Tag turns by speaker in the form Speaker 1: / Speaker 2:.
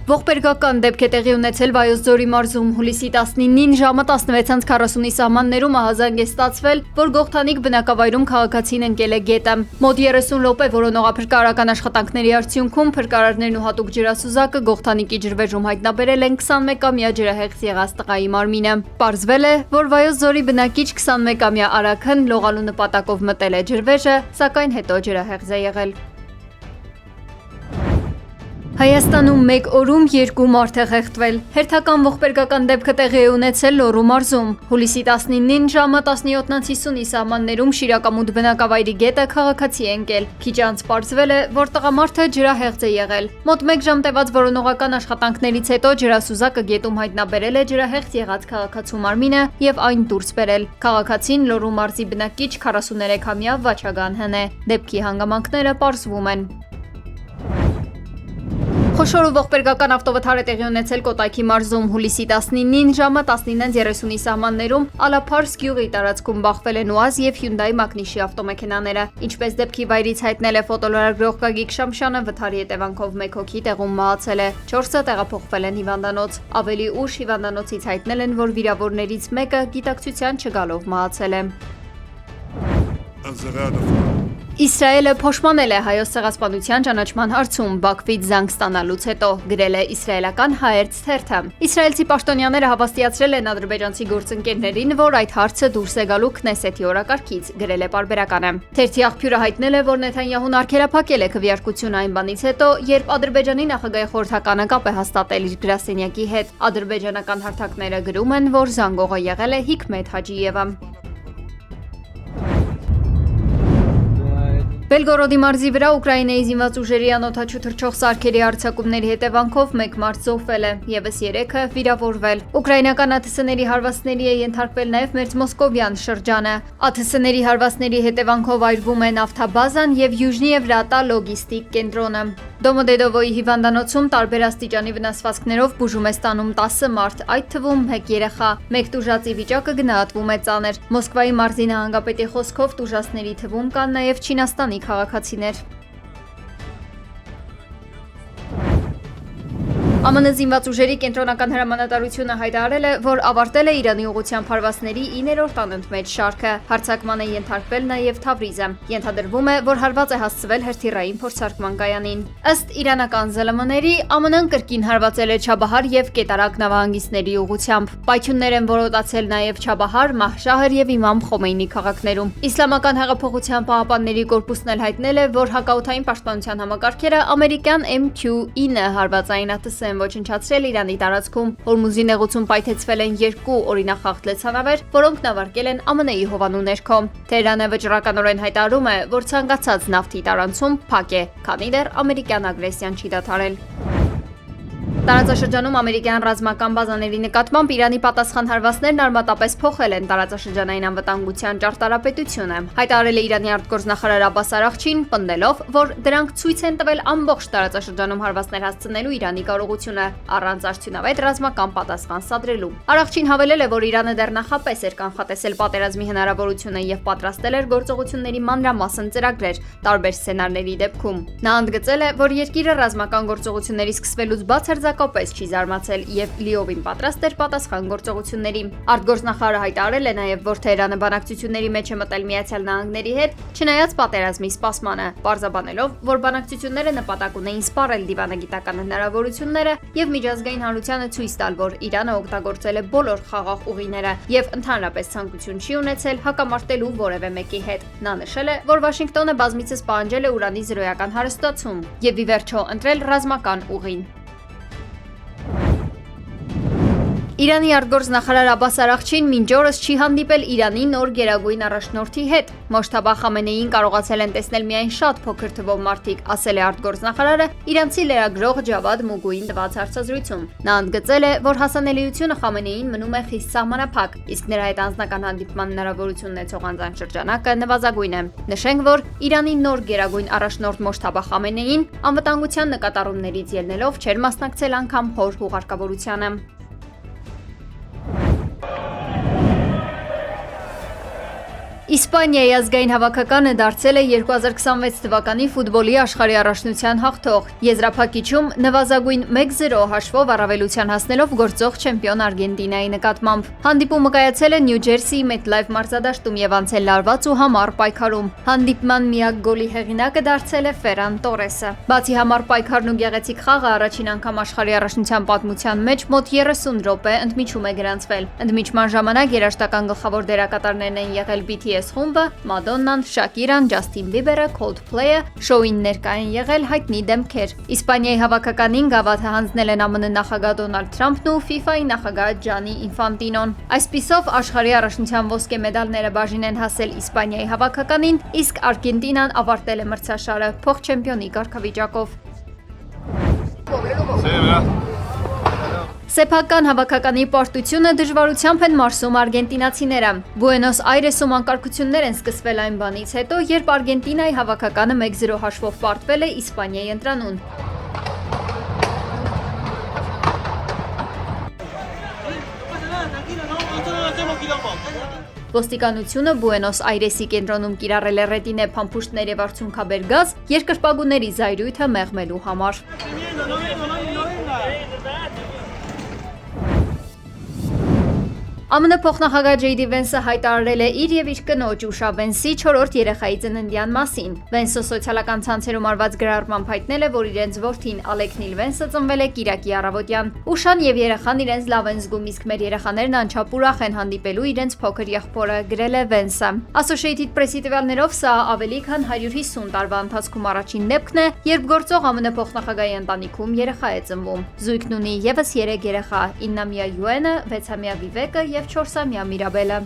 Speaker 1: Ողբերգական դեպք է տեղի ունեցել Վայոց ձորի մարզում հուլիսի 19-ին ժամը 16:40-ի սահմաններում ահազանգ է ստացվել, որ Գողթանիկ բնակավայրում քաղաքացին ընկել է գետը։ Մոտ 30 րոպե որոնողափրկարարական աշխատանքների արդյունքում փրկարարներն ու հատուկ ջրասուզակը Գողթանիկի ջրվեժում հայտնաբերել են 21-ամյա ջրահեղձ եղած տղայի մարմինը։ Պարզվել է, որ Վայոց ձորի բնակիչ 21-ամյա Արաքն լողալու նպատակով մտել է ջրվեժը, սակայն հետո ջրահեղձ է եղել։ Հայաստանում մեկ օրում 2 մարդ է խեղդվել։ Հերթական ողբերգական դեպքը տեղի է ունեցել Լոռու մարզում։ Հուլիսի 19-ին ժամը 17:50-ի սահմաններում Շիրակամուտ բնակավայրի գետը քաղաքացի է ընկել։ Քիչ անց պարզվել է, որ տղամարդը ջրահեղձ է եղել։ Մոտ 1 ժամ տևած որոնողական աշխատանքներից հետո ջրասուզակը գետում հայտնաբերել է ջրահեղձ եղած քաղաքացու մարմինը եւ այն դուրս բերել։ Քաղաքացին Լոռու մարզի բնակիչ 43-ամյա Վաչագան Հն է։ Դեպքի հանգամանքները պարզվում են։ Խոշոր ու ողբերգական ավտովթար է տեղի ունեցել Կոտայքի մարզում հուլիսի 19-ին ժամը 19:30-ի սահմաններում Ալափարս գյուղի տարածքում բախվել են ՈՒԱԶ եւ Hyundai Մակնիշի ավտոմեքենաները։ Ինչպես դեպքի վայրից հայտնել է ֆոտոլրագրող Գագիկ Շամշյանը, վթարի հետևանքով 1 հոգի տեղում մահացել է, 4-ը տեղափոխվել են հիվանդանոց։ Ավելի ուշ հիվանդանոցից հայտնել են, որ վիրավորներից մեկը գիտակցության չգալով մահացել է։ Իսրայելը փոշմանել է Հայոց ցեղասպանության ճանաչման հարցում Բաքվից զանգ ստանալուց հետո, գրել է իսրայելական Haaretz թերթը։ Իսրայելցի պաշտոնյաները հավաստիացրել են ադրբեջանցի գործընկերներին, որ այդ հարցը դուրս է գալու Քնեսեթի օրակարգից, գրել է պարբերականը։ Թերթի աղբյուրը հայտնել է, որ Նեթանյահուն արգելափակել է քվեարկությունը այն բանից հետո, երբ Ադրբեջանի նախագահի խորհրդականը կապ է հաստատել իր գրասենյակի հետ։ Ադրբեջանական հարթակները գրում են, որ զանգողը եղել է Հիկմեթ Հաջիևը։ Բելգորոդի մարզի վրա Ուկրաինայի զինված ուժերի անօդաչու թռչող սարքերի արձակումների հետևանքով 1 մարդ զոհվել է, եւս 3-ը վիրավորվել։ Ուկրաինական ԱԹՍ-ների հարվածների է ենթարկվել նաեւ Մերձմոսկովյան շրջանը։ ԱԹՍ-ների հարվածների հետևանքով այրվում է նավթաբազան եւ Յուժնիևրատա լոգիստիկ կենտրոնը։ Դոմոդեդովոյի հիվանդանոցում տարբեր աստիճանի վնասվածքներով բուժում է ստանում 10 մարդ, այդ թվում 1 երեխա։ Մեկ տուժածի վիճակը գնահատվում է ծանր։ Մոսկվայի մարզի նահանգապետի խոսքով տուժածների թվում կան նաեւ Չինաստանի քաղաքացիներ։ ԱՄՆ զինված ուժերի կենտրոնական հրամանատարությունը հայտարարել է, որ ավարտել է Իրանի ուղղությամբ հարվածների 9-րդ անընդմեջ շարքը։ Հարձակման է ենթարկվել նաև Թավրիզը։ Ենթադրվում է, որ հարված է հասցվել հրթիռային փորձարկման կայանին։ Ըստ իրանական ԶԼՄ-ների, ԱՄՆ-ն կրկին հարվածել է Չաբահար եւ Կետարակ նավահանգիստների ուղղությամբ։ Պայթյուններ են որոտացել նաև Չաբահար, Մահշահր եւ Իմամ Խոմեյնի քաղաքներում։ Իսլամական հեղափոխության պահապանների կորպուսն էլ հայտնել է, որ հակաօդային պաշտպանության համակարգերը ամերիկյան MQ-9 հարվածային ԱԹՍ ոչնչացրել Իրանի տարածքում։ Հորմուզի նեղուցում պայթեցվել են 2 օրինախախտ լցանավեր, որոնք նավարկել են ԱՄՆ-ի հովանու ներքո։ Թեհրանը վճռականորեն հայտարարում է, որ ցանկացած նավթի տարանցում փակ է, քանի դեռ ամերիկյան ագրեսիան չի դադարել։ Տարածաշրջանում ամերիկյան ռազմական բազաների նկատմամբ Իրանի պատասխան հարվածներն արմատապես փոխել են տարածաշրջանային անվտանգության ճարտարապետությունը։ Հայտարարել է Իրանի արտգործնախարար Աբբաս Արաղչին, պնդելով, որ դրանք ցույց են տվել ամբողջ տարածաշրջանում հարվածներ հասցնելու Իրանի կարողությունը, առանց արդյունավետ ռազմական պատասխան սադրելու։ Արաղչին հավելել է, որ Իրանը դեռ նախապես էր կանխատեսել պատերազմի հնարավորությունը եւ պատրաստել էր գործողությունների մանրամասն ծրագրեր տարբեր սցենարների դեպքում։ Նա ընդգծել է, որ երկիրը ռազմական գործողությունների սկսվելուց բաց պես չի զարմացել եւ լիովին պատրաստ էր պատասխան գործողությունների։ Արտգործնախարարը հայտարարել է նաեւ, որ Թեհրանը բանակցությունների մեջ է մտել Միացյալ Նահանգների հետ, չնայած պատերազմի սպասմանը, պարզաբանելով, որ բանակցությունները նպատակ ունեին սպառել դիվանագիտական հնարավորությունները եւ միջազգային հանրությանը ցույց տալ, որ Իրանը օգտագործել է բոլոր խաղաղ ուղիները եւ ընդհանրապես ցանկություն չի ունեցել հակամարտելու որևէ մեկի հետ։ Նա նշել է, որ Վաշինգտոնը բազմիցս պահանջել է ուրանի զրոյական հարստացում եւ ի վերջո ընտրել ռազմական ուղին։ Իրանի արտգործնախարար Աբբաս Արաղչին մինչ օրս չի հանդիպել Իրանի նոր գերագույն առաջնորդի հետ։ Մոջթաբա Խամենեին կարողացել են տեսնել միայն շատ փոքր թվով մարդիկ, ասել է արտգործնախարարը իրանցի լրագրող Ջավադ Մուգուին տված հարցազրույցում։ Նա ընդգծել է, որ հասանելիությունը Խամենեին մնում է խիստ սահմանափակ, իսկ նրա հետ անձնական հանդիպման հնարավորություն ունեցող անձանց շրջանակը նվազագույն է։ Նշենք, որ Իրանի նոր գերագույն առաջնորդ Մոջթաբա Խամենեին անվտանգության նկատառումներից ելնելով չէր մասնակցել անգամ հոր հուղարկավորությանը։ Իսպանիայի ազգային հավաքականը դարձել է 2026 թվականի ֆուտբոլի աշխարհի առաջնության հաղթող։ Եզրափակիչում նվազագույն 1-0 հաշվով առավելության հասնելով գործող չեմպիոն Արգենտինայի նկատմամբ։ Հանդիպումը կայացել է Նյու Ջերսիի MetLife մարզադաշտում եւ անցել լարված ու համառ պայքարում։ Հանդիպման միակ գոլի հեղինակը դարձել է Ֆերան Տորեսը։ Բացի համառ պայքարն ու գեղեցիկ խաղը, առաջին անգամ աշխարհի առաջնության պատմության մեջ մոտ 30 րոպե ընդմիջում է գրանցվել։ Ընդմիջման ժամանակ երաժշտական գլխավոր դերակատարներն են եղել BTS խումբը, Մադոննան, Շակիրան, Ջասթին Բիբերը, Coldplay-ը, շոուին ներկա են եղել հայտնի դեմքեր։ Իսպանիայի հավաքականին գավաթը հանձնել են ԱՄՆ նախագահ Դոնալդ Թրամփն ու FIFA-ի նախագահ Ջանի Ինֆանտինոն։ Այսպիսով աշխարհի առաջնության ոսկե մեդալները բաժին են հասել Իսպանիայի հավաքականին, իսկ Արգենտինան ավարտել է մրցաշարը փոխչեմպիոնի կարգավիճակով։ Սեփական հավաքականի պարտությունը դժվարությամբ են մարսում արգենտինացիները։ Բուենոս Այրեսում անկարգություններ են սկսվել այն բանից հետո, երբ Արգենտինայի հավաքականը 1-0 հաշվով պարտվել է Իսպանիայի ընտրանուն։ Ոստիկանությունը Բուենոս Այրեսի կենտրոնում կիրառել է ռետինե փամփուշտներ եւ արցունքաբեր գազ երկրպագուների զայրույթը մեղմելու համար։ ԱՄՆ փոխնախագահ Ջեյդի Վենսը հայտարարել է իր եւ իր կնոջ Ուշա Վենսի 4-րդ երեխայի ծննդյան մասին։ Վենսը սոցիալական ցանցերում արված գրառմամբ հայտնել է, որ իրենց որդին Ալեք Նիլ Վենսը ծնվել է կիրակի առավոտյան։ Ուշան եւ երեխան իրենց լավ են զգում, իսկ մեր երեխաներն անչափ ուրախ են հանդիպելու իրենց փոքր եղբորը, գրել է Վենսը։ Associated Press-ի տվյալներով սա ավելի քան 150 տարվա ընթացքում առաջին դեպքն է, երբ գործող ԱՄՆ փոխնախագահի ընտանիքում երեխա է ծնվում։ Զույգն ունի եւս 3 երեխա՝ 9-ամյա Յուենը, 6-ամյա Վիվեկը եւ 4-ամյա Միրաբելը։